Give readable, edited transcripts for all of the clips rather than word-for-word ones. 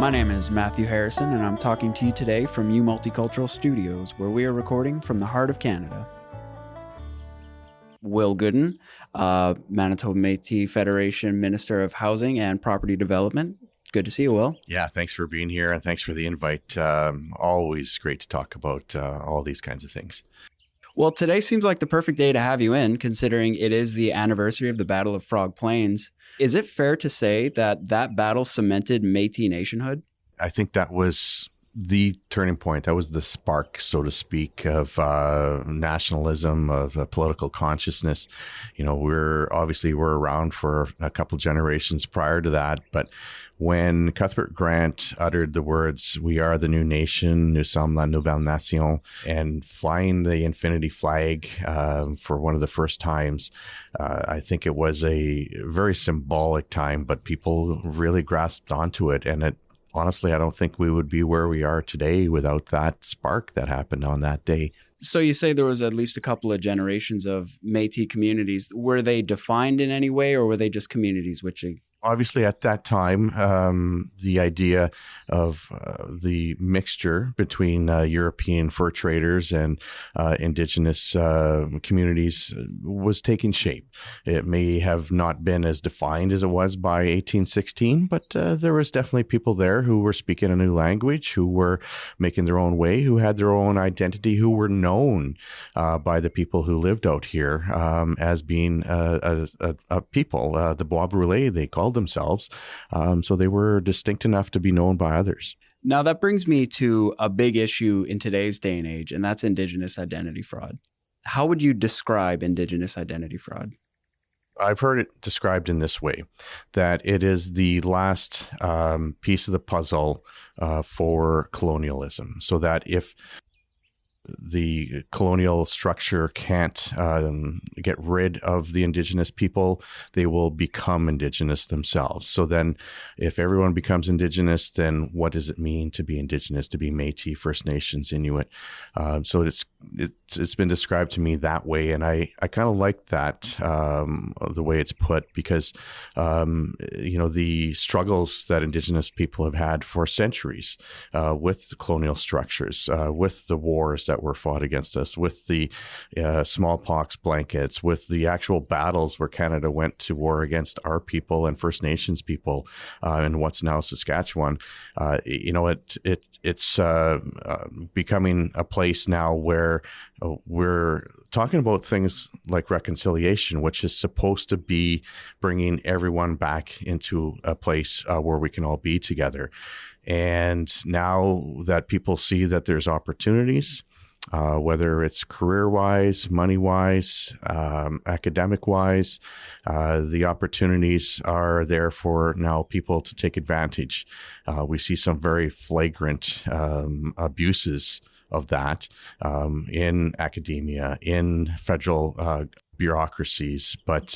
My name is Matthew Harrison, and I'm talking to you today from U Multicultural Studios, where we are recording from the heart of Canada. Will Goodon, Manitoba Métis Federation Minister of Housing and Property Development. Good to see you, Will. Yeah, thanks for being here, and thanks for the invite. Always great to talk about all these kinds of things. Well, today seems like the perfect day to have you in, considering it is the anniversary of the Battle of Frog Plains. Is it fair to say that that battle cemented Métis nationhood? I think that was the turning point. That was the spark, so to speak, of nationalism, of political consciousness. You know, we're around for a couple generations prior to that, but when Cuthbert Grant uttered the words, "We are the new nation, nous sommes la nouvelle nation," and flying the infinity flag for one of the first times, I think it was a very symbolic time, but people really grasped onto it. And honestly, I don't think we would be where we are today without that spark that happened on that day. So you say there was at least a couple of generations of Métis communities. Were they defined in any way, or were they just communities witching? Obviously, at that time, the idea of the mixture between European fur traders and Indigenous communities was taking shape. It may have not been as defined as it was by 1816, but there was definitely people there who were speaking a new language, who were making their own way, who had their own identity, who were known by the people who lived out here as being a people. The Bois Brûlés, they called themselves. So they were distinct enough to be known by others. Now that brings me to a big issue in today's day and age, and that's Indigenous identity fraud. How would you describe Indigenous identity fraud? I've heard it described in this way, that it is the last piece of the puzzle for colonialism, so that if the colonial structure can't get rid of the Indigenous people, they will become Indigenous themselves. So then if everyone becomes Indigenous, then what does it mean to be Indigenous, to be Métis, First Nations, Inuit? So it's been described to me that way. And I kind of like that, the way it's put, because, the struggles that Indigenous people have had for centuries with the colonial structures, with the wars that were fought against us, with the smallpox blankets, with the actual battles where Canada went to war against our people and First Nations people in what's now Saskatchewan. It's becoming a place now where we're talking about things like reconciliation, which is supposed to be bringing everyone back into a place where we can all be together. And now that people see that there's opportunities, whether it's career-wise, money-wise, academic-wise, the opportunities are there for now people to take advantage. We see some very flagrant abuses of that in academia, in federal bureaucracies, but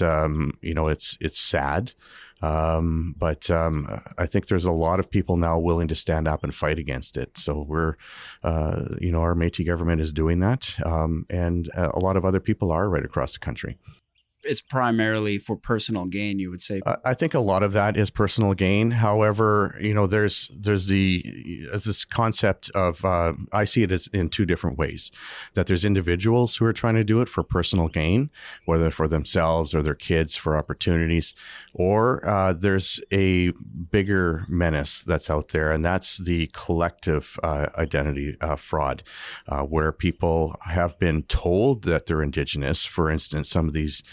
it's sad. But I think there's a lot of people now willing to stand up and fight against it. So we're, our Métis government is doing that, and a lot of other people are right across the country. It's primarily for personal gain, you would say. I think a lot of that is personal gain. However, there's this concept of, I see it as in two different ways, that there's individuals who are trying to do it for personal gain, whether for themselves or their kids, for opportunities, or there's a bigger menace that's out there, and that's the collective identity fraud, where people have been told that they're Indigenous. For instance, some of these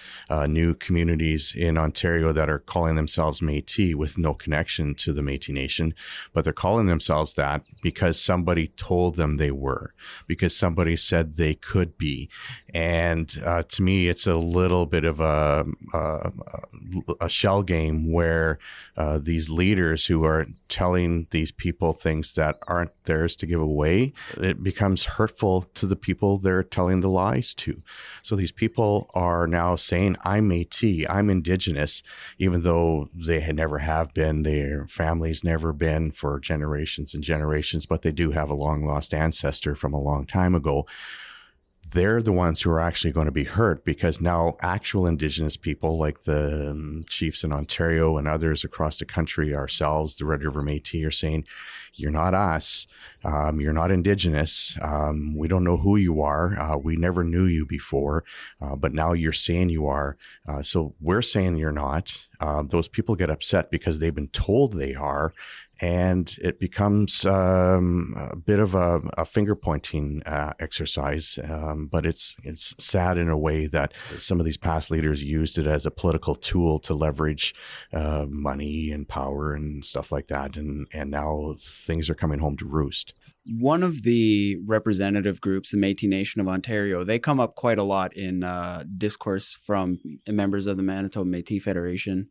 new communities in Ontario that are calling themselves Métis with no connection to the Métis Nation, but they're calling themselves that because somebody told them they were, because somebody said they could be. And to me, it's a little bit of a shell game where these leaders who are telling these people things that aren't theirs to give away, it becomes hurtful to the people they're telling the lies to. So these people are now saying, I'm Métis, I'm Indigenous, even though they had never have been, their families never been for generations and generations, but they do have a long lost ancestor from a long time ago. they're the ones who are actually going to be hurt, because now actual Indigenous people like the chiefs in Ontario and others across the country, ourselves, the Red River Métis, are saying, you're not us. You're not Indigenous. We don't know who you are. We never knew you before, but now you're saying you are. So we're saying you're not. Those people get upset because they've been told they are. And it becomes a bit of a finger pointing exercise. But it's sad in a way that some of these past leaders used it as a political tool to leverage money and power and stuff like that. And now things are coming home to roost. One of the representative groups, the Métis Nation of Ontario, they come up quite a lot in discourse from members of the Manitoba Métis Federation.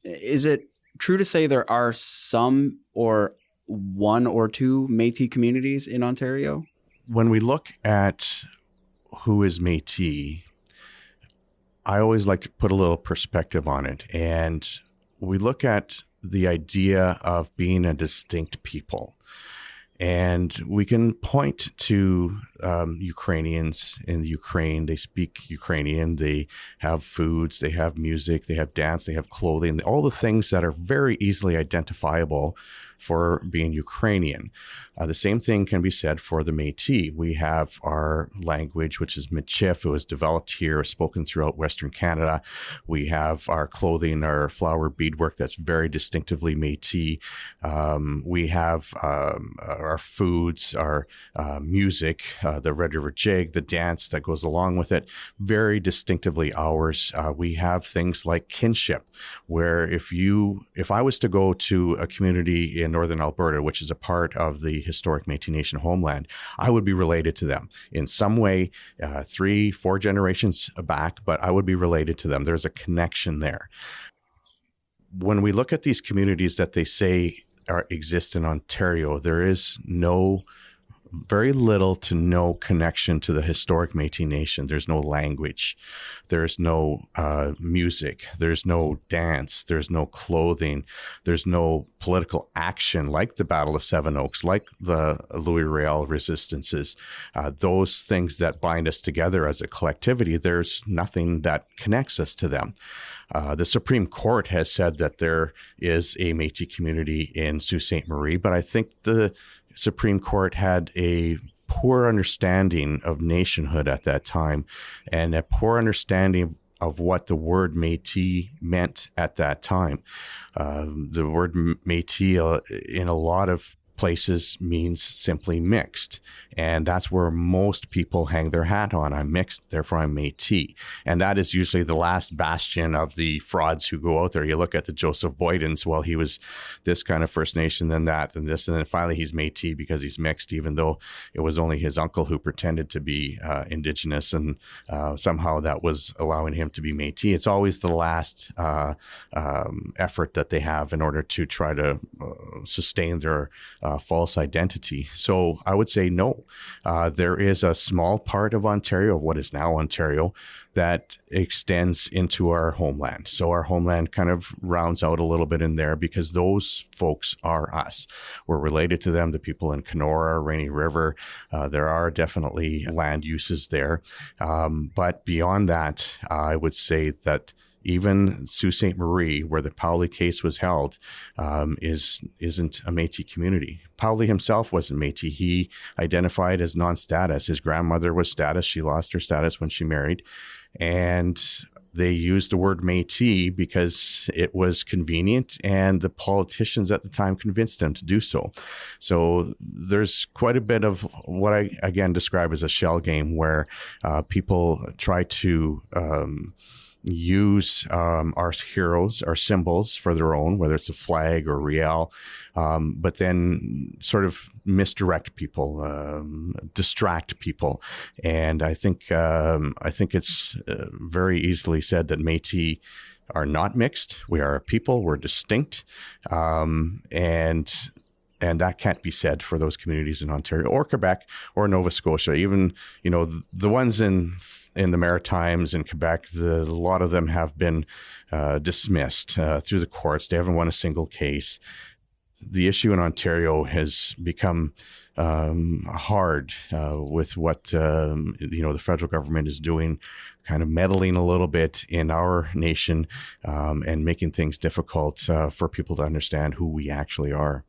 Is it true to say there are some or one or two Métis communities in Ontario? When we look at who is Métis, I always like to put a little perspective on it. And we look at the idea of being a distinct people. And we can point to Ukrainians in the Ukraine. They speak Ukrainian. They have foods. They have music. They have dance. They have clothing. All the things that are very easily identifiable for being Ukrainian. The same thing can be said for the Métis. We have our language, which is Michif. It was developed here, spoken throughout Western Canada. We have our clothing, our flower beadwork that's very distinctively Métis. We have our foods, our music, the Red River Jig, the dance that goes along with it, very distinctively ours. We have things like kinship, where if I was to go to a community in northern Alberta, which is a part of the historic Métis Nation homeland, I would be related to them in some way, 3-4 generations back, but I would be related to them. There's a connection there. When we look at these communities that they say exist in Ontario, there is very little to no connection to the historic Métis Nation. There's no language. There's no music. There's no dance. There's no clothing. There's no political action like the Battle of Seven Oaks, like the Louis Riel resistances. Those things that bind us together as a collectivity, there's nothing that connects us to them. The Supreme Court has said that there is a Métis community in Sault Ste. Marie, but I think the Supreme Court had a poor understanding of nationhood at that time, and a poor understanding of what the word Métis meant at that time. The word Métis in a lot of places means simply mixed. And that's where most people hang their hat on. I'm mixed, therefore I'm Métis. And that is usually the last bastion of the frauds who go out there. You look at the Joseph Boydens, well, he was this kind of First Nation, then that, and this, and then finally he's Métis because he's mixed, even though it was only his uncle who pretended to be Indigenous, and somehow that was allowing him to be Métis. It's always the last effort that they have in order to try to sustain their false identity. So I would say no. There is a small part of Ontario, what is now Ontario, that extends into our homeland. So our homeland kind of rounds out a little bit in there because those folks are us. We're related to them, the people in Kenora, Rainy River. There are definitely land uses there. But beyond that, I would say that even Sault Ste. Marie, where the Powley case was held, isn't a Métis community. Powley himself wasn't Métis. He identified as non-status. His grandmother was status. She lost her status when she married. And they used the word Métis because it was convenient, and the politicians at the time convinced them to do so. So there's quite a bit of what I, again, describe as a shell game where people try to use our heroes, our symbols for their own, whether it's a flag or Riel, but then sort of misdirect people, distract people. And I think it's very easily said that Métis are not mixed. We are a people. We're distinct. And that can't be said for those communities in Ontario or Quebec or Nova Scotia. Even, the ones in the Maritimes in Quebec, a lot of them have been dismissed through the courts. They haven't won a single case. The issue in Ontario has become hard with what the federal government is doing, kind of meddling a little bit in our nation and making things difficult for people to understand who we actually are.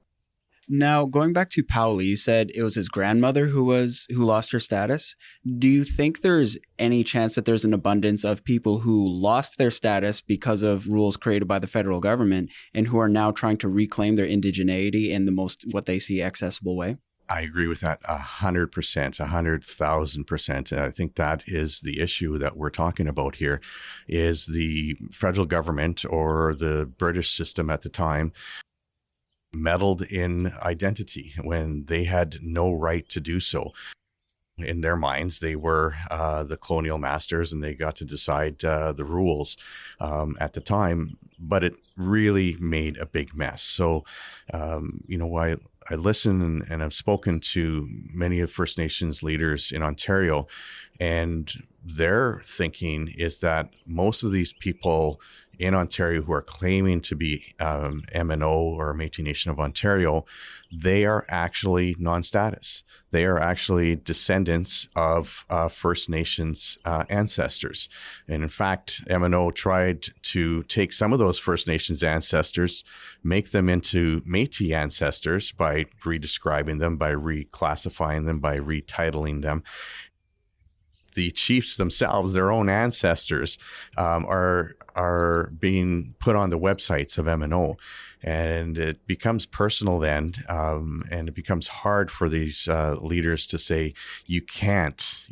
Now, going back to Pauli, you said it was his grandmother who lost her status. Do you think there's any chance that there's an abundance of people who lost their status because of rules created by the federal government and who are now trying to reclaim their indigeneity in the most, what they see, accessible way? I agree with that 100%, 100,000%. And I think that is the issue that we're talking about here, is the federal government or the British system at the time meddled in identity when they had no right to do so. In their minds, they were the colonial masters and they got to decide the rules at the time, but it really made a big mess. So, I listen and I've spoken to many of First Nations leaders in Ontario, and their thinking is that most of these people in Ontario who are claiming to be MNO or Métis Nation of Ontario, they are actually non-status. They are actually descendants of First Nations ancestors. And in fact, MNO tried to take some of those First Nations ancestors, make them into Métis ancestors by redescribing them, by reclassifying them, by retitling them. The chiefs themselves, their own ancestors, are being put on the websites of MNO, and it becomes personal then, and it becomes hard for these leaders to say, you can't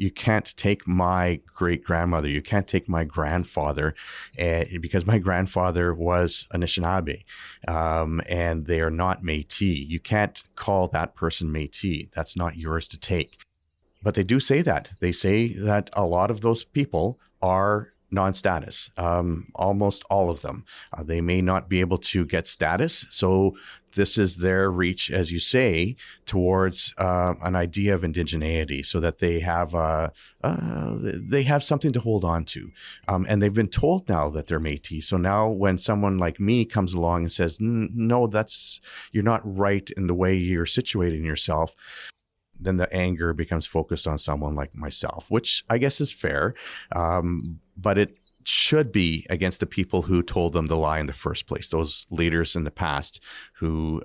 take my great grandmother, you can't take my grandfather, because my grandfather was Anishinaabe, and they are not Métis. You can't call that person Métis. That's not yours to take. But they do say that. They say that a lot of those people are non-status, almost all of them. They may not be able to get status. So this is their reach, as you say, towards an idea of indigeneity, so that they have something to hold on to. And they've been told now that they're Métis. So now when someone like me comes along and says, no, you're not right in the way you're situating yourself, then the anger becomes focused on someone like myself, which I guess is fair. But it should be against the people who told them the lie in the first place. Those leaders in the past who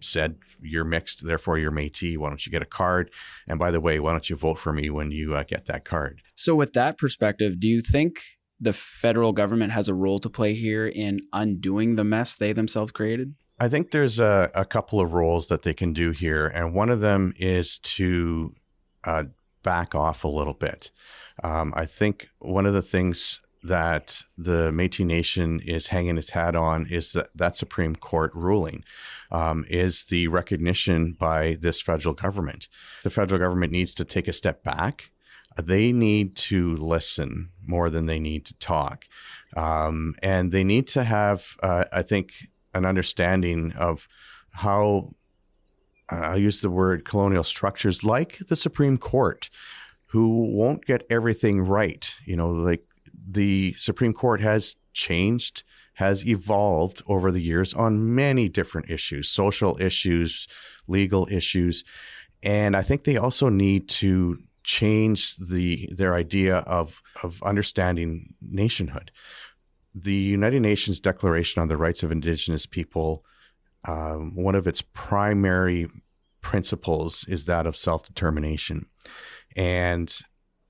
said, you're mixed, therefore you're Métis. Why don't you get a card? And by the way, why don't you vote for me when you get that card? So with that perspective, do you think the federal government has a role to play here in undoing the mess they themselves created? I think there's a couple of roles that they can do here. And one of them is to back off a little bit. I think one of the things that the Métis Nation is hanging its hat on is that Supreme Court ruling is the recognition by this federal government. The federal government needs to take a step back. They need to listen more than they need to talk. And they need to have, I think, an understanding of how, I'll use the word, colonial structures like the Supreme Court, who won't get everything right. Like the Supreme Court has changed, has evolved over the years on many different issues, social issues, legal issues. And I think they also need to change their idea of understanding nationhood. The United Nations Declaration on the Rights of Indigenous People, one of its primary principles is that of self-determination. And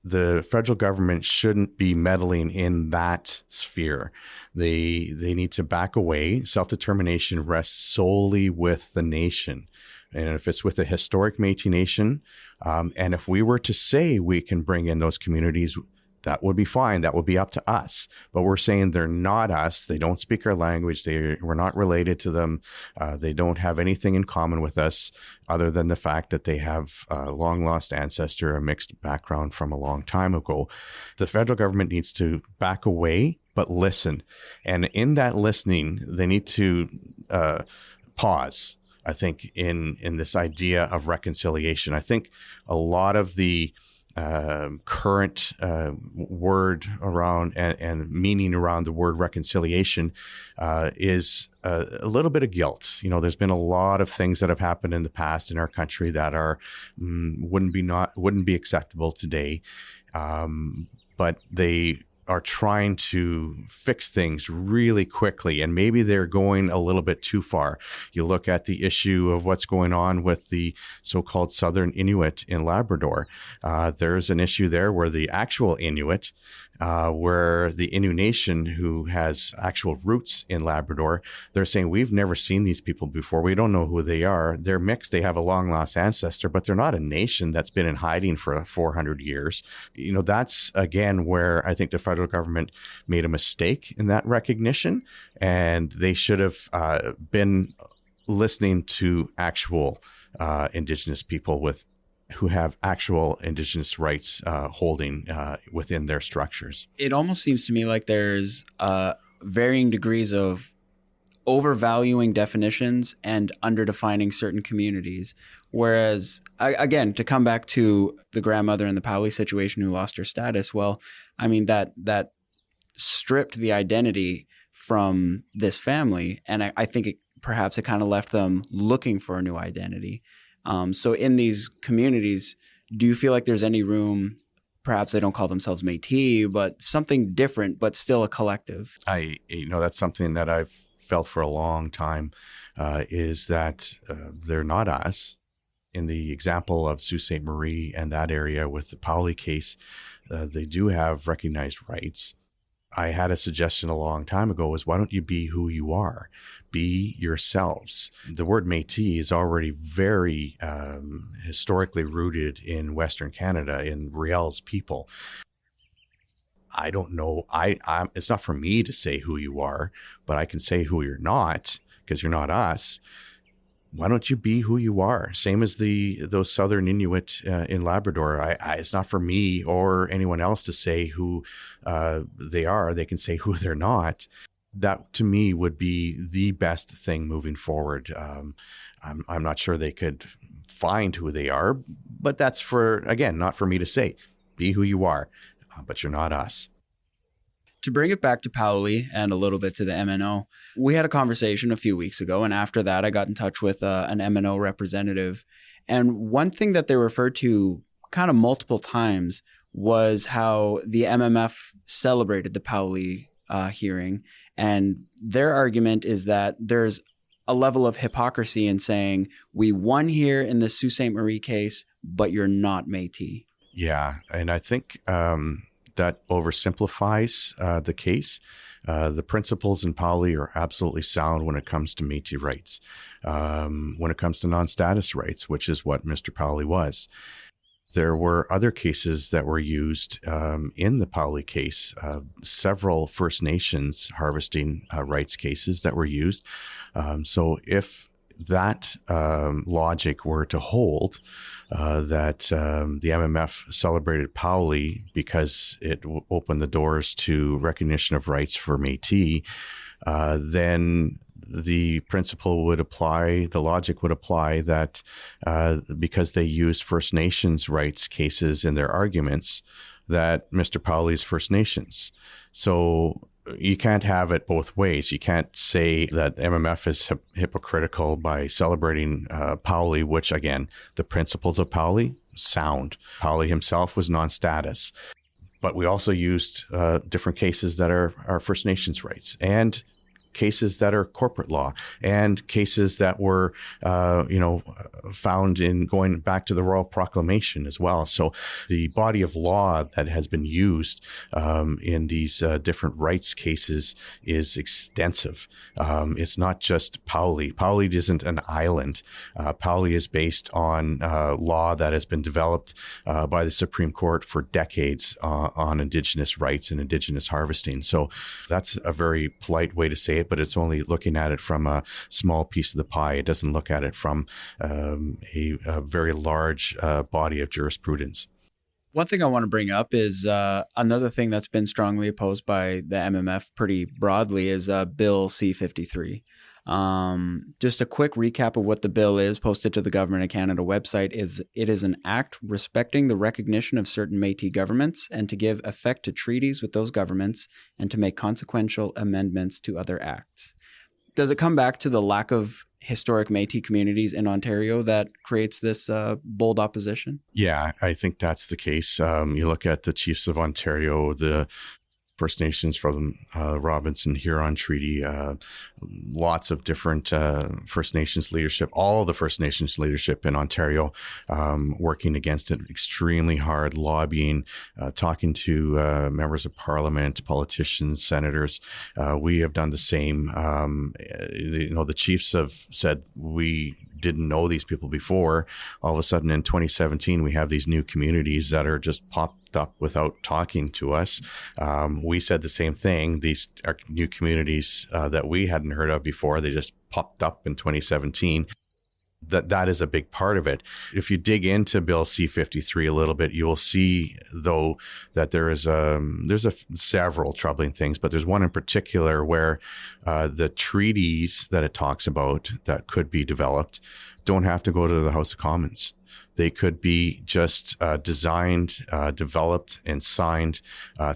the federal government shouldn't be meddling in that sphere. They need to back away. Self-determination rests solely with the nation. And if it's with a historic Métis Nation, and if we were to say we can bring in those communities, that would be fine. That would be up to us. But we're saying they're not us. They don't speak our language. We're not related to them. They don't have anything in common with us other than the fact that they have a long lost ancestor, a mixed background from a long time ago. The federal government needs to back away, but listen. And in that listening, they need to pause, I think, in this idea of reconciliation. I think a lot of the current word around and meaning around the word reconciliation is a little bit of guilt. There's been a lot of things that have happened in the past in our country that are wouldn't be acceptable today, but they are trying to fix things really quickly, and maybe they're going a little bit too far. You look at the issue of what's going on with the so-called Southern Inuit in Labrador. There's an issue there where the actual Inuit, where the Innu Nation, who has actual roots in Labrador, they're saying, we've never seen these people before. We don't know who they are. They're mixed. They have a long lost ancestor, but they're not a nation that's been in hiding for 400 years. That's again where I think the federal government made a mistake in that recognition, and they should have been listening to actual Indigenous people who have actual Indigenous rights holding within their structures. It almost seems to me like there's varying degrees of overvaluing definitions and underdefining certain communities. Whereas, again, to come back to the grandmother in the Powley situation who lost her status, well, I mean, that stripped the identity from this family. And I think perhaps it kind of left them looking for a new identity. So in these communities, do you feel like there's any room, perhaps they don't call themselves Métis, but something different, but still a collective? That's something that I've felt for a long time, is that they're not us. In the example of Sault Ste. Marie and that area with the Powley case, they do have recognized rights. I had a suggestion a long time ago was, why don't you be who you are? Be yourselves. The word Métis is already very historically rooted in Western Canada, in Riel's people. I don't know. It's not for me to say who you are, but I can say who you're not, because you're not us. Why don't you be who you are? Same as those Southern Inuit in Labrador. It's not for me or anyone else to say who they are. They can say who they're not. That, to me, would be the best thing moving forward. I'm not sure they could find who they are, but that's not for me to say. Be who you are, but you're not us. To bring it back to Powley and a little bit to the MNO, we had a conversation a few weeks ago, and after that I got in touch with an MNO representative. And one thing that they referred to kind of multiple times was how the MMF celebrated the Powley hearing. And their argument is that there's a level of hypocrisy in saying, we won here in the Sault Ste. Marie case, but you're not Métis. Yeah, and I think that oversimplifies the case. The principles in Powley are absolutely sound when it comes to Métis rights, when it comes to non-status rights, which is what Mr. Powley was. There were other cases that were used in the Powley case, several First Nations harvesting rights cases that were used. So if that logic were to hold, that the MMF celebrated Powley because it opened the doors to recognition of rights for Métis, then the principle would apply, the logic would apply that because they used First Nations rights cases in their arguments, that Mr. Powley's First Nations. So you can't have it both ways. You can't say that MMF is hypocritical by celebrating Powley, which, again, the principles of Powley, sound. Powley himself was non-status. But we also used different cases that are First Nations rights, and cases that are corporate law, and cases that were, found in going back to the Royal Proclamation as well. So the body of law that has been used in these different rights cases is extensive. It's not just Powley. Powley isn't an island. Powley is based on law that has been developed by the Supreme Court for decades on Indigenous rights and Indigenous harvesting. So that's a very polite way to say it, but it's only looking at it from a small piece of the pie. It doesn't look at it from a very large body of jurisprudence. One thing I want to bring up is another thing that's been strongly opposed by the MMF pretty broadly is Bill C-53. Just a quick recap of what the bill is posted to the Government of Canada website is it is an act respecting the recognition of certain Métis governments and to give effect to treaties with those governments and to make consequential amendments to other acts. Does it come back to the lack of historic Métis communities in Ontario that creates this bold opposition? Yeah, I think that's the case. You look at the Chiefs of Ontario, the First Nations from Robinson Huron Treaty, lots of different First Nations leadership, all the First Nations leadership in Ontario working against it extremely hard, lobbying, talking to members of parliament, politicians, senators. We have done the same. The Chiefs have said we didn't know these people before. All of a sudden in 2017, we have these new communities that are just popped up without talking to us. We said the same thing. These are new communities that we hadn't heard of before. They just popped up in 2017. That is a big part of it. If you dig into Bill C-53 a little bit, you will see, though, that there's several troubling things, but there's one in particular where the treaties that it talks about that could be developed don't have to go to the House of Commons. They could be just designed, developed, and signed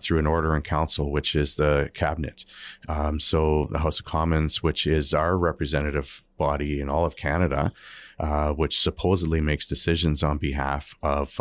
through an order in council, which is the cabinet. So the House of Commons, which is our representative body in all of Canada, which supposedly makes decisions on behalf of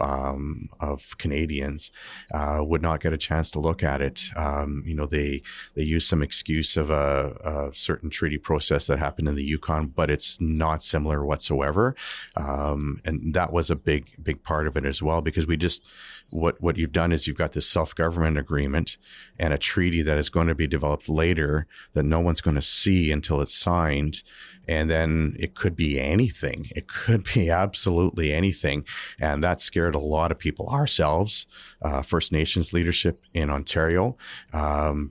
Canadians, would not get a chance to look at it. They use some excuse of a certain treaty process that happened in the Yukon, but it's not similar whatsoever. And that was a big part of it as well, because we just what you've done is you've got this self-government agreement and a treaty that is going to be developed later that no one's going to see until it's signed. And then it could be anything. It could be absolutely anything. And that scared a lot of people, ourselves, First Nations leadership in Ontario.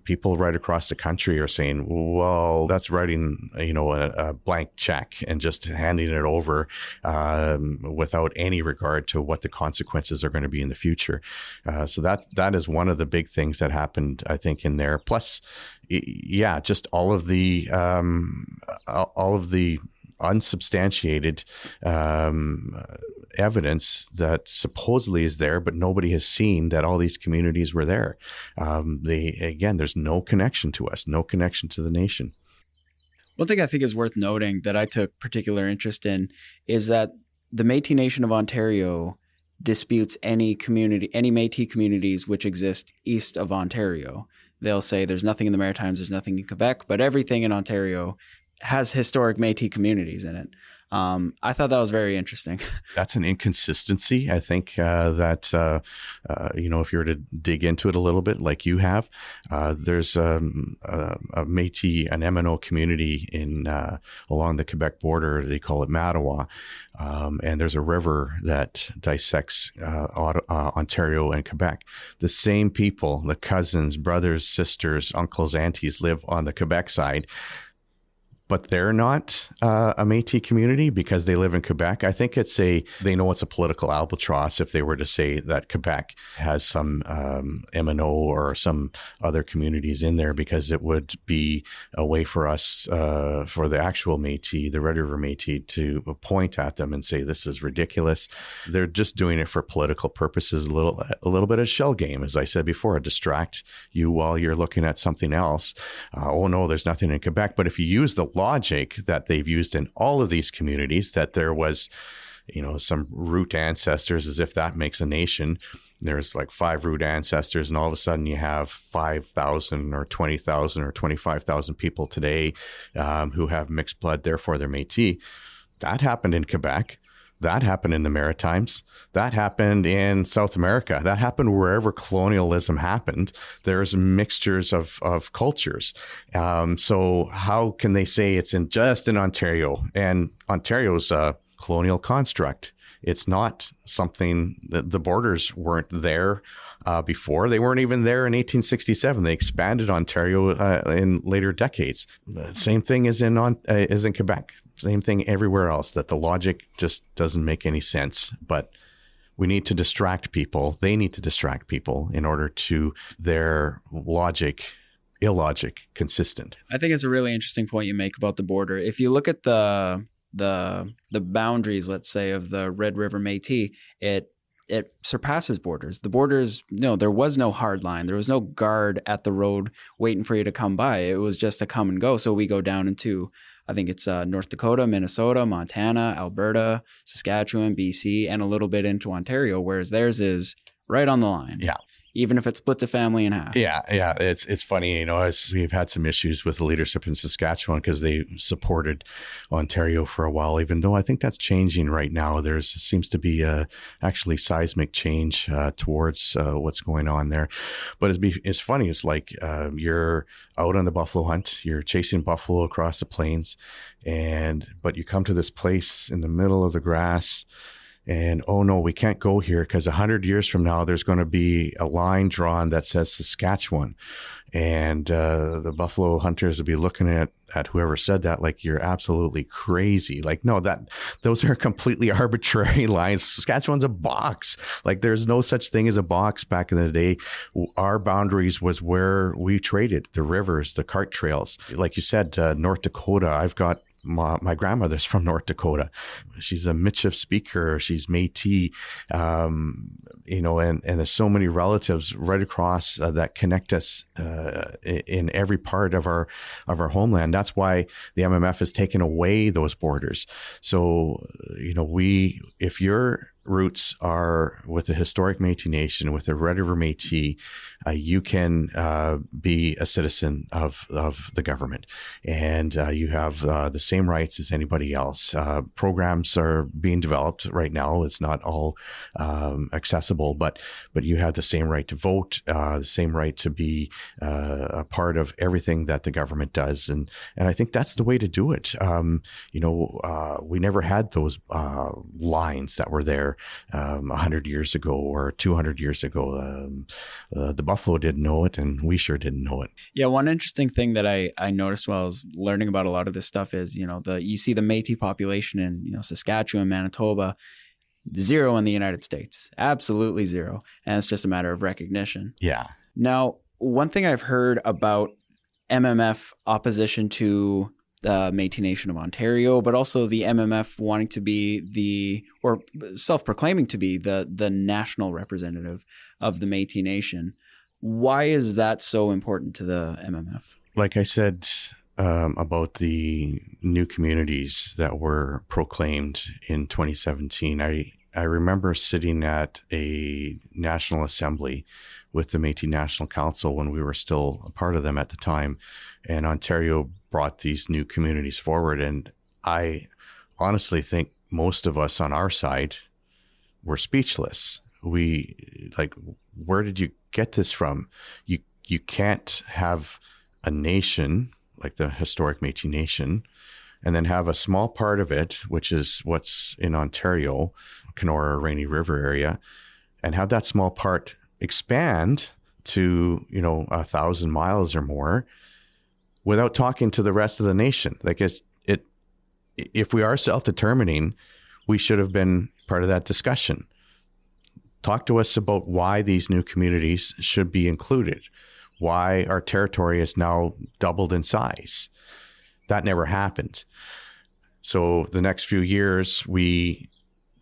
People right across the country are saying, well, that's writing, a blank check and just handing it over without any regard to what the consequences are going to be in the future. So that is one of the big things that happened, I think, in there. Plus, yeah, just all of the unsubstantiated evidence that supposedly is there, but nobody has seen that all these communities were there. There's no connection to us, no connection to the nation. One thing I think is worth noting that I took particular interest in is that the Métis Nation of Ontario disputes any Métis communities which exist east of Ontario. They'll say there's nothing in the Maritimes, there's nothing in Quebec, but everything in Ontario has historic Métis communities in it. I thought that was very interesting. That's an inconsistency. I think that if you were to dig into it a little bit, like you have, there's a Métis, an MNO community in along the Quebec border. They call it Mattawa, and there's a river that dissects Ontario and Quebec. The same people, the cousins, brothers, sisters, uncles, aunties, live on the Quebec side. But they're not a Métis community because they live in Quebec. I think they know it's a political albatross if they were to say that Quebec has some MNO or some other communities in there, because it would be a way for us, for the actual Métis, the Red River Métis, to point at them and say, this is ridiculous. They're just doing it for political purposes, a little bit of shell game, as I said before, distract you while you're looking at something else. Oh no, there's nothing in Quebec. But if you use the logic that they've used in all of these communities, that there was, some root ancestors, as if that makes a nation. There's like 5 root ancestors, and all of a sudden you have 5,000 or 20,000 or 25,000 people today who have mixed blood, therefore they're Métis. That happened in Quebec. That happened in the Maritimes. That happened in South America. That happened wherever colonialism happened. There's mixtures of cultures. So how can they say it's just in Ontario? And Ontario's a colonial construct. It's not something that the borders weren't there before. They weren't even there in 1867. They expanded Ontario in later decades. Same thing as in Quebec. Same thing everywhere else, that the logic just doesn't make any sense. But we need to distract people. They need to distract people in order to their logic illogic consistent. I think it's a really interesting point you make about the border. If you look at the boundaries, let's say, of the Red River Métis, it surpasses borders. The borders, no, there was no hard line. There was no guard at the road waiting for you to come by. It was just a come and go. So we go down into, I think it's North Dakota, Minnesota, Montana, Alberta, Saskatchewan, BC, and a little bit into Ontario, whereas theirs is right on the line. Yeah. Even if it splits a family in half. Yeah. It's funny, as we've had some issues with the leadership in Saskatchewan because they supported Ontario for a while, even though I think that's changing right now. There seems to be actually seismic change towards what's going on there. But it's funny. It's like you're out on the buffalo hunt, you're chasing buffalo across the plains, but you come to this place in the middle of the grass. And, oh no, we can't go here because 100 years from now, there's going to be a line drawn that says Saskatchewan. And the buffalo hunters will be looking at whoever said that like you're absolutely crazy. Like, no, those are completely arbitrary lines. Saskatchewan's a box. Like, there's no such thing as a box back in the day. Our boundaries was where we traded, the rivers, the cart trails. Like you said, North Dakota, I've got my grandmother's from North Dakota. She's a Michif speaker. She's Métis, and there's so many relatives right across that connect us in every part of our homeland. That's why the MMF has taken away those borders. So, if your roots are with the historic Métis Nation, with the Red River Métis, you can be a citizen of the government, and you have the same rights as anybody else. Programs are being developed right now. It's not all accessible, but you have the same right to vote, the same right to be a part of everything that the government does, and I think that's the way to do it. We never had those lines that were there 100 years ago or 200 years ago. The buffalo didn't know it, and we sure didn't know it. Yeah, one interesting thing that I noticed while I was learning about a lot of this stuff is, you see the Métis population in Saskatchewan, Manitoba, zero in the United States, absolutely zero, and it's just a matter of recognition. Yeah. Now, one thing I've heard about MMF opposition to the Métis Nation of Ontario, but also the MMF wanting to be or self-proclaiming to be the national representative of the Métis Nation. Why is that so important to the MMF? Like I said about the new communities that were proclaimed in 2017, I remember sitting at a National Assembly with the Métis National Council when we were still a part of them at the time, and Ontario brought these new communities forward. And I honestly think most of us on our side were speechless. Where did you get this from? You can't have a nation like the historic Métis Nation and then have a small part of it, which is what's in Ontario, Kenora, Rainy River area, and have that small part expand to 1,000 miles or more without talking to the rest of the nation. If we are self-determining, we should have been part of that discussion. Talk to us about why these new communities should be included, why our territory is now doubled in size. That never happened. So the next few years, we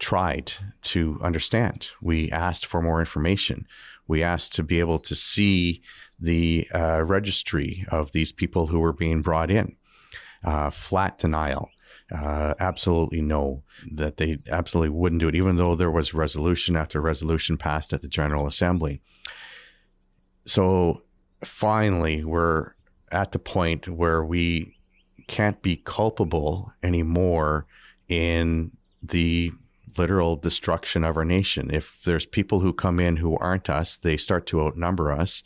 tried to understand. We asked for more information. We asked to be able to see the registry of these people who were being brought in. Flat denial. Absolutely no, that they absolutely wouldn't do it, even though there was resolution after resolution passed at the General Assembly. So finally, we're at the point where we can't be culpable anymore in the literal destruction of our nation. If there's people who come in who aren't us, they start to outnumber us.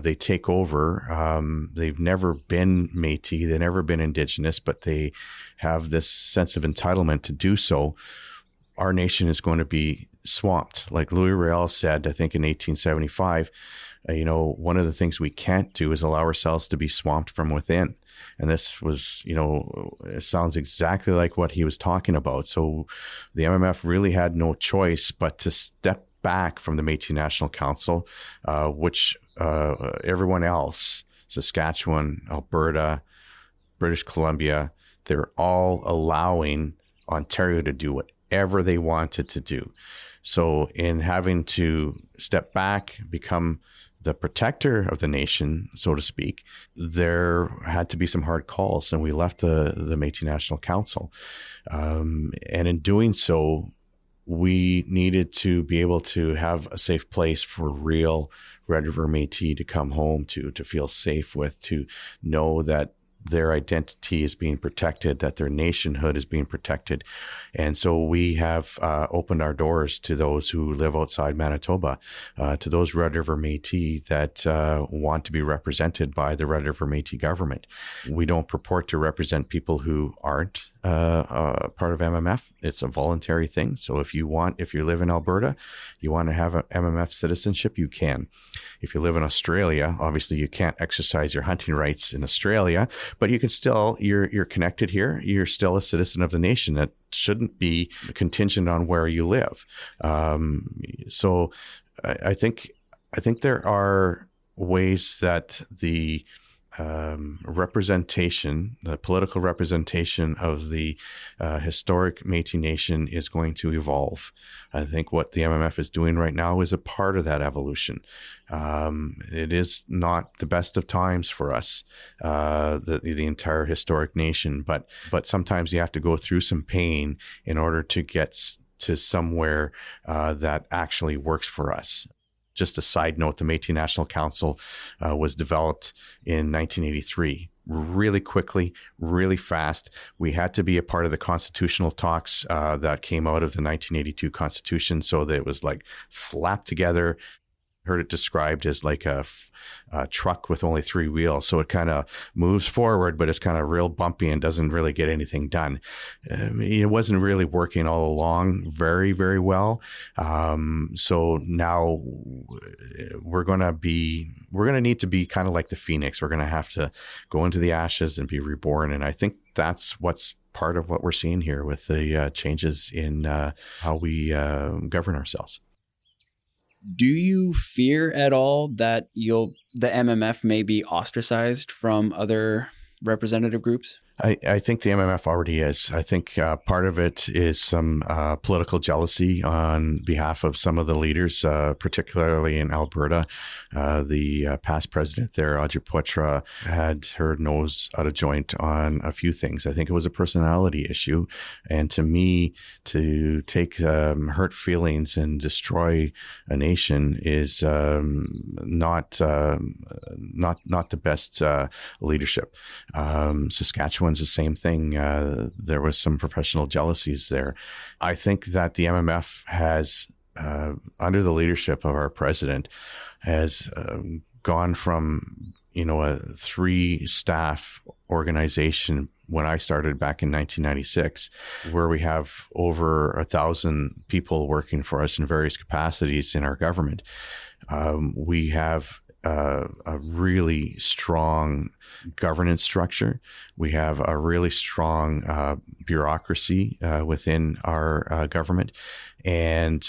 They take over. They've never been Métis. They've never been Indigenous, but they have this sense of entitlement to do so. Our nation is going to be swamped. Like Louis Riel said, I think in 1875, one of the things we can't do is allow ourselves to be swamped from within. And this was, it sounds exactly like what he was talking about. So the MMF really had no choice but to step back from the Métis National Council, which everyone else Saskatchewan, Alberta, British Columbia, they're all allowing Ontario to do whatever they wanted to do. So in having to step back, become the protector of the nation, so to speak, there had to be some hard calls, and we left the Métis National Council. And in doing so, we needed to be able to have a safe place for real Red River Métis to come home to feel safe with, to know that their identity is being protected, that their nationhood is being protected. And so we have opened our doors to those who live outside Manitoba, to those Red River Métis that want to be represented by the Red River Métis government. We don't purport to represent people who aren't part of MMF. It's a voluntary thing. So if you live in Alberta, you want to have an MMF citizenship, you can. If you live in Australia, obviously you can't exercise your hunting rights in Australia, but you can still, you're connected here. You're still a citizen of the nation. That shouldn't be contingent on where you live. So I think there are ways that the representation, the political representation of the historic Métis Nation is going to evolve. I think what the MMF is doing right now is a part of that evolution. It is not the best of times for us, the entire historic nation, but sometimes you have to go through some pain in order to get to somewhere that actually works for us. Just a side note, the Métis National Council was developed in 1983. Really quickly, really fast. We had to be a part of the constitutional talks that came out of the 1982 Constitution, so that it was like slapped together. Heard it described as like a truck with only 3 wheels. So it kind of moves forward, but it's kind of real bumpy and doesn't really get anything done. It wasn't really working all along very, very well. So now we're going to need to be kind of like the phoenix. We're going to have to go into the ashes and be reborn. And I think that's what's part of what we're seeing here with the changes in how we govern ourselves. Do you fear at all that the MMF may be ostracized from other representative groups? I think the MMF already is. I think part of it is some political jealousy on behalf of some of the leaders, particularly in Alberta. The past president there, Audrey Poitras, had her nose out of joint on a few things. I think it was a personality issue. And to me, to take hurt feelings and destroy a nation is not the best leadership. Saskatchewan's the same thing. There was some professional jealousies there. I think that the MMF has, under the leadership of our president, has gone from a 3-staff organization when I started back in 1996, where we have over 1,000 people working for us in various capacities in our government. We have a really strong governance structure. We have a really strong bureaucracy within our government. And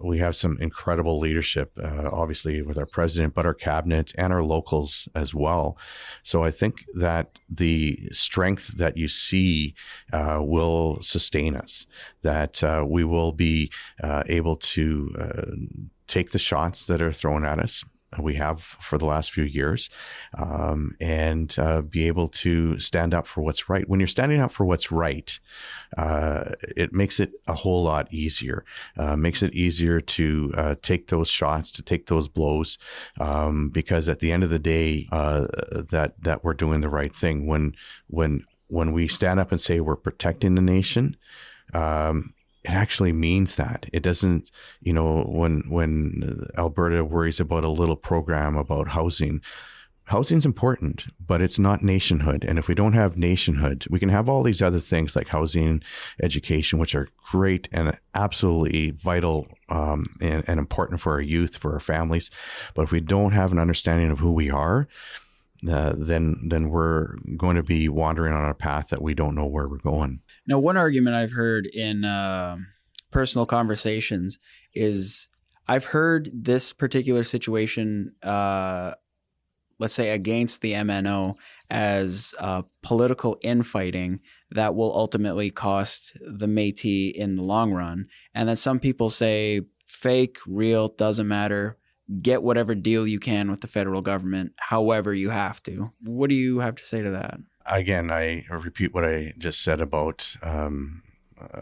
we have some incredible leadership, obviously, with our president, but our cabinet and our locals as well. So I think that the strength that you see will sustain us, that we will be able to take the shots that are thrown at us. We have for the last few years, and be able to stand up for what's right. When you're standing up for what's right, it makes it a whole lot easier. Makes it easier to take those shots, to take those blows, because at the end of the day, that we're doing the right thing. When we stand up and say we're protecting the nation, it actually means that. It doesn't, when Alberta worries about a little program about housing's important, but it's not nationhood. And if we don't have nationhood, we can have all these other things like housing, education, which are great and absolutely vital and important for our youth, for our families. But if we don't have an understanding of who we are, then we're going to be wandering on a path that we don't know where we're going. Now, one argument I've heard in personal conversations is I've heard this particular situation let's say, against the MNO as political infighting that will ultimately cost the Métis in the long run. And then some people say fake, real, doesn't matter. Get whatever deal you can with the federal government, however you have to. What do you have to say to that? Again, I repeat what I just said about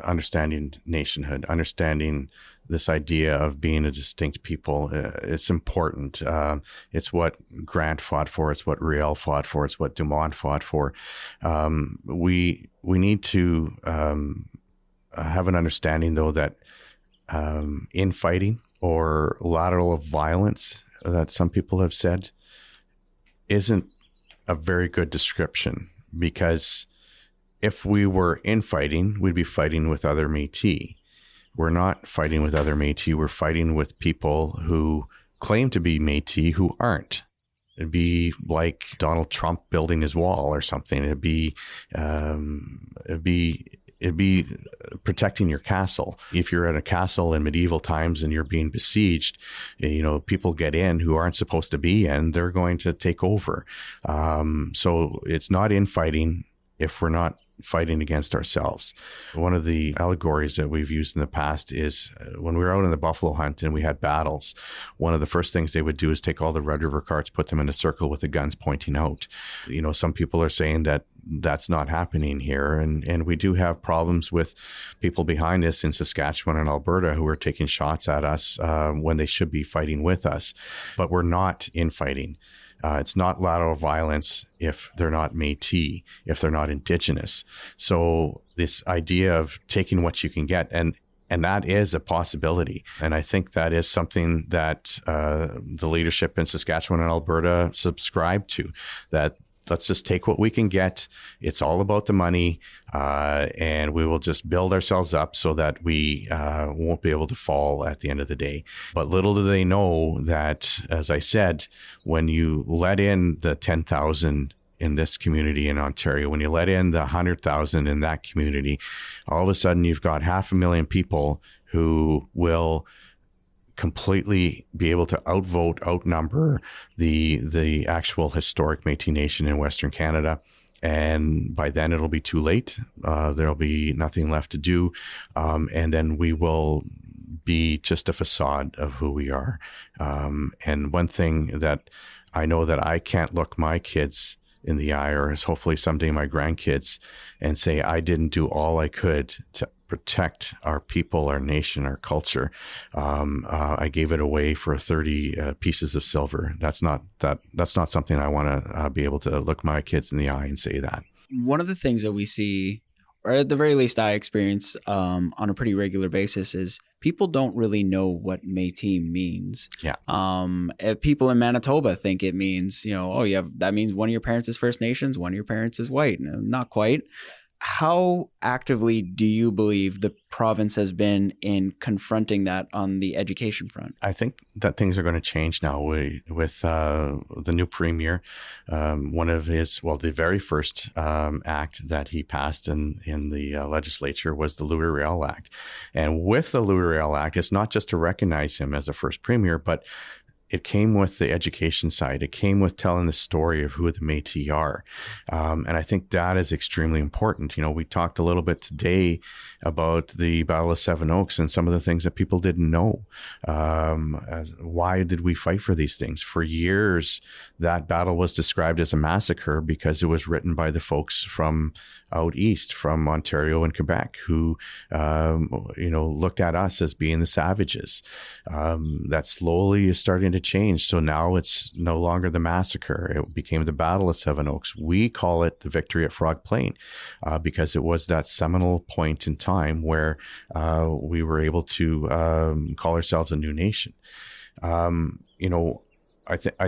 understanding nationhood, understanding this idea of being a distinct people. It's important. It's what Grant fought for. It's what Riel fought for. It's what Dumont fought for. We need to have an understanding, though, that infighting or lateral violence that some people have said isn't a very good description, because if we were infighting, we'd be fighting with other Métis. We're not fighting with other Métis. We're fighting with people who claim to be Métis who aren't. It'd be like Donald Trump building his wall or something. It'd be protecting your castle. If you're at a castle in medieval times and you're being besieged, people get in who aren't supposed to be in. They're going to take over. So it's not infighting if we're not fighting against ourselves. One of the allegories that we've used in the past is when we were out on the buffalo hunt and we had battles, one of the first things they would do is take all the Red River carts, put them in a circle with the guns pointing out. Some people are saying that that's not happening here. And we do have problems with people behind us in Saskatchewan and Alberta who are taking shots at us when they should be fighting with us. But we're not infighting. It's not lateral violence if they're not Métis, if they're not Indigenous. So this idea of taking what you can get, and that is a possibility. And I think that is something that the leadership in Saskatchewan and Alberta subscribe to, that let's just take what we can get. It's all about the money, and we will just build ourselves up so that we won't be able to fall at the end of the day. But little do they know that, as I said, when you let in the 10,000 in this community in Ontario, when you let in the 100,000 in that community, all of a sudden you've got 500,000 people who will completely be able to outnumber the actual historic Métis Nation in Western Canada. And by then it'll be too late. There'll be nothing left to do. And then we will be just a facade of who we are. And one thing that I know that I can't look my kids in the eye, or hopefully someday my grandkids, and say, I didn't do all I could to protect our people, our nation, our culture. I gave it away for 30 pieces of silver. That's not something I want to be able to look my kids in the eye and say that. One of the things that we see, or at the very least I experience on a pretty regular basis, is people don't really know what Métis means. Yeah. People in Manitoba think it means, that means one of your parents is First Nations, one of your parents is white. No, not quite. How actively do you believe the province has been in confronting that on the education front? I think that things are going to change now with the new premier. One of the very first act that he passed in the legislature was the Louis Riel Act. And with the Louis Riel Act, it's not just to recognize him as a first premier, but it came with the education side. It came with telling the story of who the Métis are. And I think that is extremely important. We talked a little bit today about the Battle of Seven Oaks and some of the things that people didn't know. Why did we fight for these things? For years, that battle was described as a massacre because it was written by the folks from out east, from Ontario and Quebec, who, looked at us as being the savages. That slowly is starting to change. So now it's no longer the massacre. It became the Battle of Seven Oaks. We call it the victory at Frog Plain because it was that seminal point in time where we were able to call ourselves a new nation. I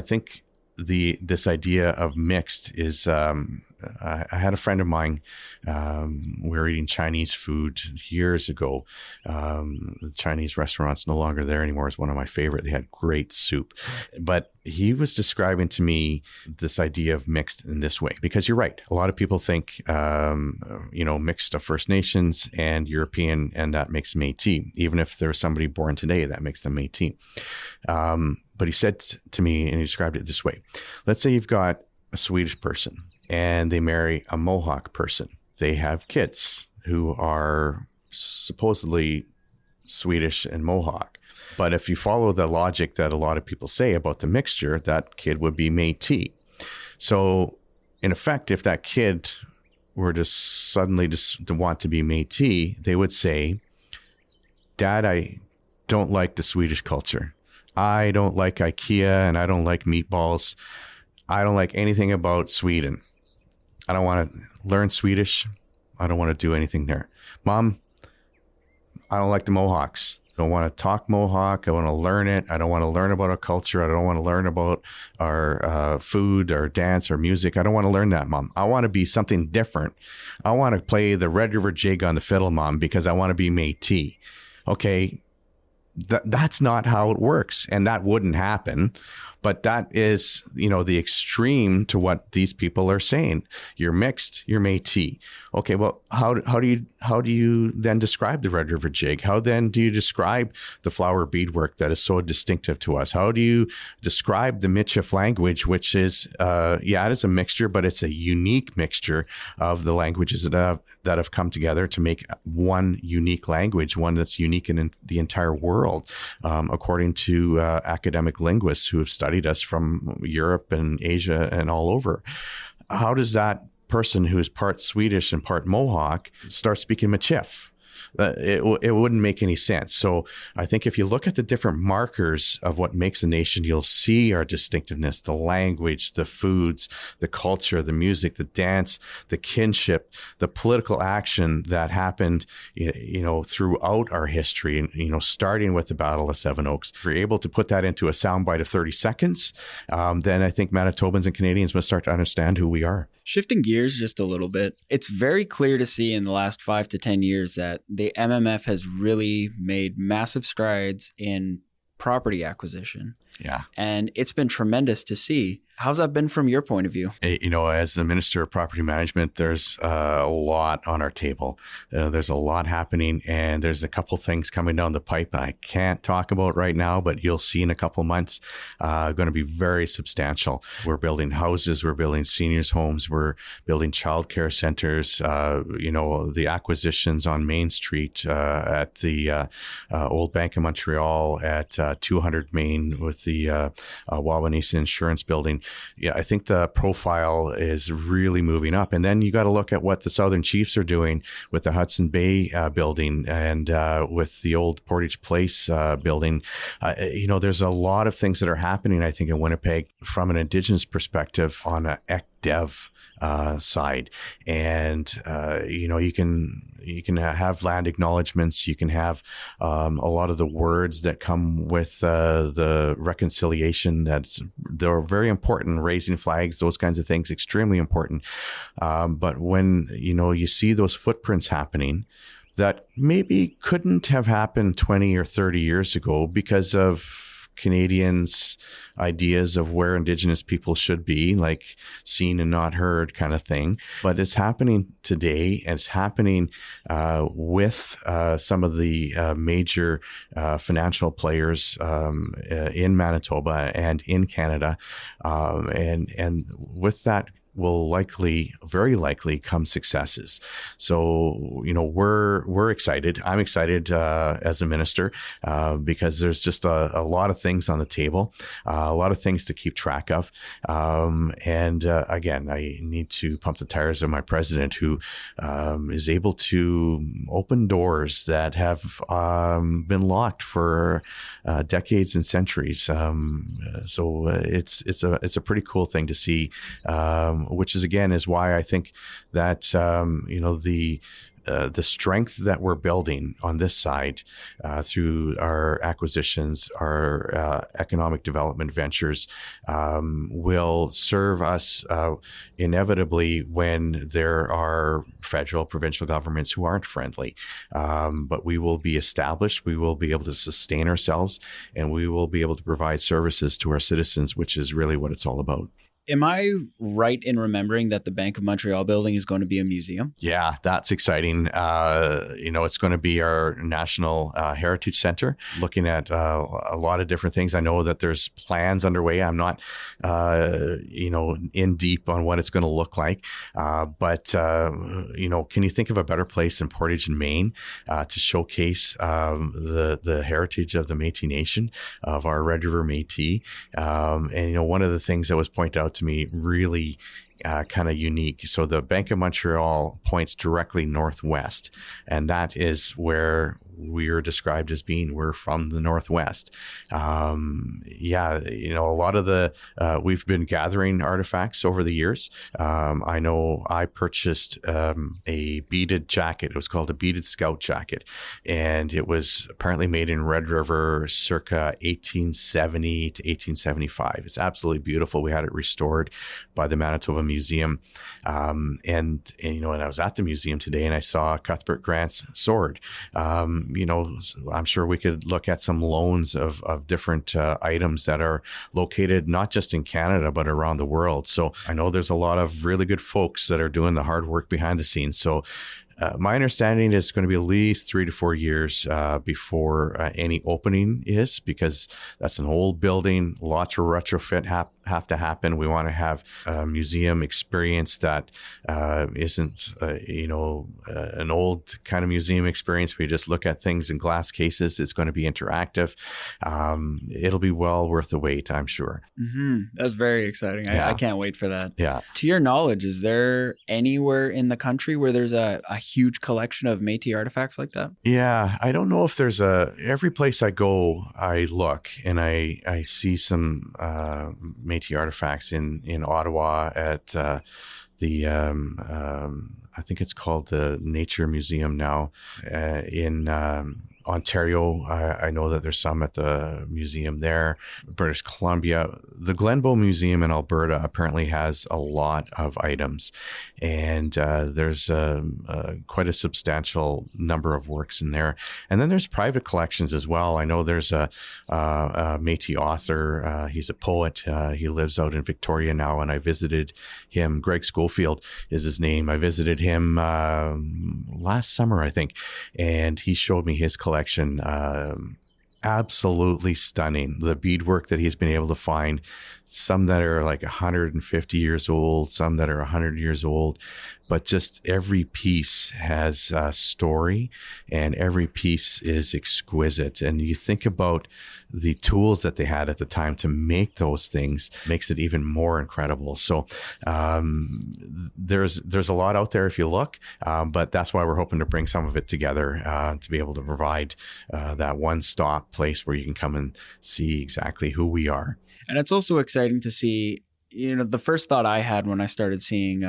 think this idea of mixed is, I had a friend of mine, we were eating Chinese food years ago. The Chinese restaurant's no longer there anymore. It's one of my favorite. They had great soup. But he was describing to me this idea of mixed in this way, because you're right. A lot of people think, mixed of First Nations and European, and that makes Métis. Even if there's somebody born today, that makes them Métis. But he said to me, and he described it this way. Let's say you've got a Swedish person and they marry a Mohawk person. They have kids who are supposedly Swedish and Mohawk. But if you follow the logic that a lot of people say about the mixture, that kid would be Métis. So in effect, if that kid were to suddenly just to want to be Métis, they would say, Dad, I don't like the Swedish culture. I don't like IKEA and I don't like meatballs. I don't like anything about Sweden. I don't want to learn Swedish. I don't want to do anything there. Mom, I don't like the Mohawks. I don't want to talk Mohawk. I want to learn it. I don't want to learn about our culture. I don't want to learn about our food, our dance, our music. I don't want to learn that, Mom. I want to be something different. I want to play the Red River Jig on the fiddle, Mom, because I want to be Métis. Okay, that's not how it works, and that wouldn't happen. But that is, the extreme to what these people are saying. You're mixed, you're Métis. Okay, well, how do you then describe the Red River Jig? How then do you describe the flower beadwork that is so distinctive to us? How do you describe the Michif language, which is, it is a mixture, but it's a unique mixture of the languages that have come together to make one unique language, one that's unique in the entire world, according to academic linguists who have studied us from Europe and Asia and all over. How does that person who is part Swedish and part Mohawk start speaking Michif? It wouldn't make any sense. So I think if you look at the different markers of what makes a nation, you'll see our distinctiveness, the language, the foods, the culture, the music, the dance, the kinship, the political action that happened, throughout our history, starting with the Battle of Seven Oaks. If you're able to put that into a soundbite of 30 seconds, then I think Manitobans and Canadians must start to understand who we are. Shifting gears just a little bit, it's very clear to see in the last 5 to 10 years that the MMF has really made massive strides in property acquisition. Yeah. And it's been tremendous to see. How's that been from your point of view? As the Minister of Property Management, there's a lot on our table. There's a lot happening, and there's a couple things coming down the pipe I can't talk about right now, but you'll see in a couple months, going to be very substantial. We're building houses, we're building seniors' homes, we're building childcare centers, the acquisitions on Main Street at the Old Bank of Montreal, at 200 Main with the Wabanesa Insurance Building. Yeah, I think the profile is really moving up. And then you got to look at what the Southern Chiefs are doing with the Hudson Bay building and with the old Portage Place building. There's a lot of things that are happening, I think, in Winnipeg from an Indigenous perspective on an ECDEV side. And, you can have land acknowledgements. You can have a lot of the words that come with the reconciliation. They're very important. Raising flags, those kinds of things, extremely important. But when, you see those footprints happening, that maybe couldn't have happened 20 or 30 years ago because of Canadians' ideas of where Indigenous people should be, like seen and not heard kind of thing. But it's happening today, and it's happening with some of the major financial players in Manitoba and in Canada. And with that will very likely come successes. So, we're excited. I'm excited as a minister because there's just a lot of things on the table, a lot of things to keep track of. And again, I need to pump the tires of my president, who is able to open doors that have been locked for decades and centuries. So it's a pretty cool thing to see. Which is why I think that the strength that we're building on this side through our acquisitions, our economic development ventures, will serve us inevitably when there are federal, provincial governments who aren't friendly. But we will be established, we will be able to sustain ourselves, and we will be able to provide services to our citizens, which is really what it's all about. Am I right in remembering that the Bank of Montreal building is going to be a museum? Yeah, that's exciting. It's going to be our National Heritage Center, looking at a lot of different things. I know that there's plans underway. I'm not, in deep on what it's going to look like. But can you think of a better place than Portage in Maine to showcase the heritage of the Métis Nation, of our Red River Métis? One of the things that was pointed out to me really kind of unique. So the Bank of Montreal points directly northwest, and that is where we're described as being. We're from the Northwest. A lot of we've been gathering artifacts over the years. I know I purchased a beaded jacket. It was called a beaded scout jacket, and it was apparently made in Red River circa 1870 to 1875. It's absolutely beautiful. We had it restored by the Manitoba Museum. And I was at the museum today and I saw Cuthbert Grant's sword. I'm sure we could look at some loans of different items that are located not just in Canada, but around the world. So I know there's a lot of really good folks that are doing the hard work behind the scenes. So my understanding is going to be at least 3 to 4 years before any opening is, because that's an old building. Lots of retrofit have to happen. We want to have a museum experience that isn't, an old kind of museum experience. We just look at things in glass cases. It's going to be interactive. It'll be well worth the wait, I'm sure. Mm-hmm. That's very exciting. Yeah. I can't wait for that. Yeah. To your knowledge, is there anywhere in the country where there's a huge collection of Métis artifacts like that? Yeah, I don't know if there's every place I go, I look and I see some Métis artifacts in Ottawa at I think it's called the Nature Museum now. In Ontario, I know that there's some at the museum there. British Columbia, the Glenbow Museum in Alberta apparently has a lot of items, and there's quite a substantial number of works in there. And then there's private collections as well. I know there's a Métis author. He's a poet. He lives out in Victoria now, and I visited him. Greg Schofield is his name. I visited him last summer, I think, and he showed me his collection. Absolutely stunning. The beadwork that he's been able to find, some that are like 150 years old, some that are 100 years old, but just every piece has a story and every piece is exquisite. And you think about the tools that they had at the time to make those things, makes it even more incredible. So there's a lot out there if you look, but that's why we're hoping to bring some of it together to be able to provide that one-stop place where you can come and see exactly who we are. And it's also exciting to see, the first thought I had when I started seeing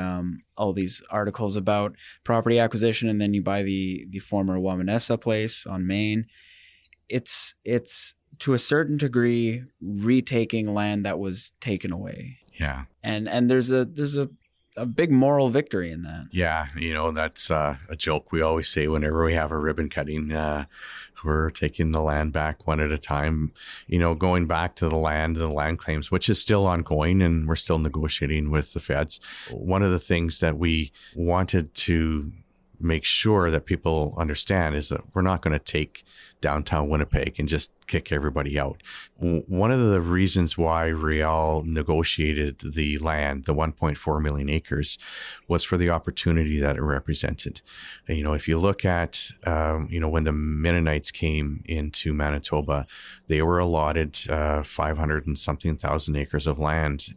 all these articles about property acquisition, and then you buy the former Wamanesa place on Main, it's to a certain degree retaking land that was taken away. Yeah. And there's a big moral victory in that. Yeah. That's a joke we always say whenever we have a ribbon cutting. We're taking the land back one at a time, going back to the land claims, which is still ongoing, and we're still negotiating with the feds. One of the things that we wanted to make sure that people understand is that we're not going to take downtown Winnipeg and just kick everybody out. One of the reasons why Riel negotiated the land, the 1.4 million acres, was for the opportunity that it represented. If you look at, when the Mennonites came into Manitoba, they were allotted 500 and something thousand acres of land,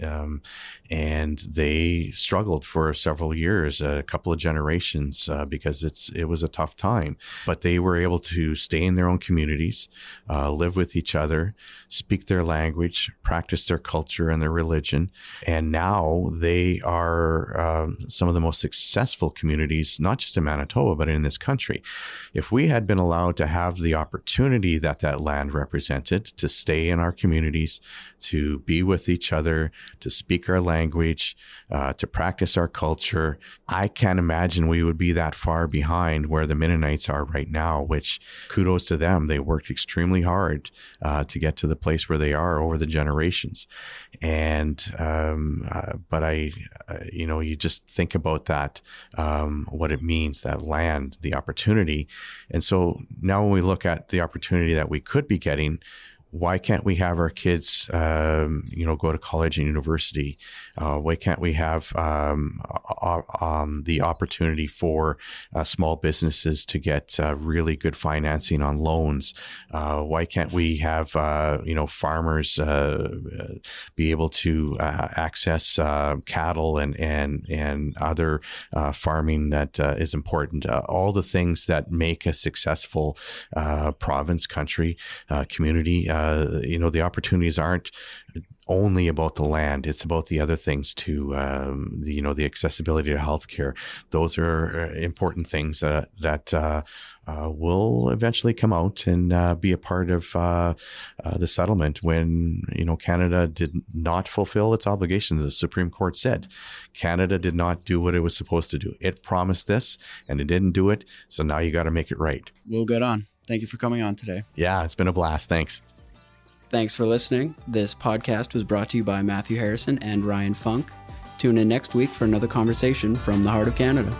and they struggled for several years, a couple of generations, because it was a tough time. But they were able to stay in their own communities, live with each other, speak their language, practice their culture and their religion. And now they are some of the most successful communities, not just in Manitoba, but in this country. If we had been allowed to have the opportunity that land represented, to stay in our communities, to be with each other, to speak our language, to practice our culture, I can't imagine we would be that far behind where the Mennonites are right now, which kudos to them. them. They worked extremely hard to get to the place where they are over the generations. And, but you just think about that, what it means, that land, the opportunity. And so now when we look at the opportunity that we could be getting, why can't we have our kids, go to college and university? Why can't we have the opportunity for small businesses to get really good financing on loans? Why can't we have, farmers be able to access cattle and other farming that is important? All the things that make a successful province, country, community. The opportunities aren't only about the land. It's about the other things too. The accessibility to healthcare. Those are important things that will eventually come out and be a part of the settlement when, Canada did not fulfill its obligations. The Supreme Court said Canada did not do what it was supposed to do. It promised this and it didn't do it. So now you got to make it right. Well, good on. Thank you for coming on today. Yeah, it's been a blast. Thanks. Thanks for listening. This podcast was brought to you by Matthew Harrison and Ryan Funk. Tune in next week for another conversation from the heart of Canada.